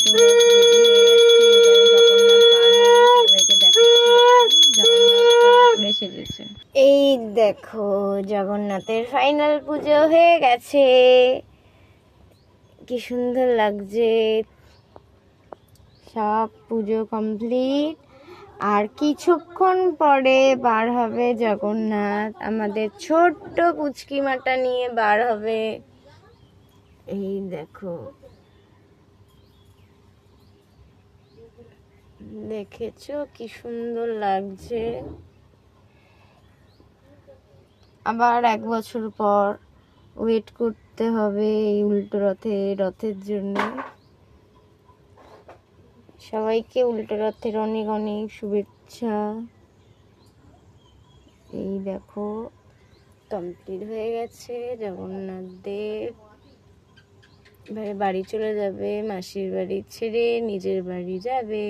উল্টো রথ রেডি হয়ে যাচ্ছে, এবারে জগন্নাথ বার হবে, সবাইকে দেখাচ্ছি। জগন্নাথ করে সেজেছে। এই দেখো জগন্নাথের ফাইনাল পুজো হয়ে গেছে, কি সুন্দর লাগছে। সব পুজো কমপ্লিট, আর কিছুক্ষণ পরে বার হবে জগন্নাথ, আমাদের ছোট্ট পুচকি মাটা নিয়ে বার হবে। এই দেখো, দেখেছো কি সুন্দর লাগছে। আবার 1 বছর পর ওয়েট করতে হবে এই উল্টো রথের জন্য। সবাইকে উল্টো রথের অনেক অনেক শুভেচ্ছা। এই দেখো কমপ্লিট হয়ে গেছে জগন্নাথ দেব, এবারে বাড়ি চলে যাবে, মাসির বাড়ি ছেড়ে নিজের বাড়ি যাবে।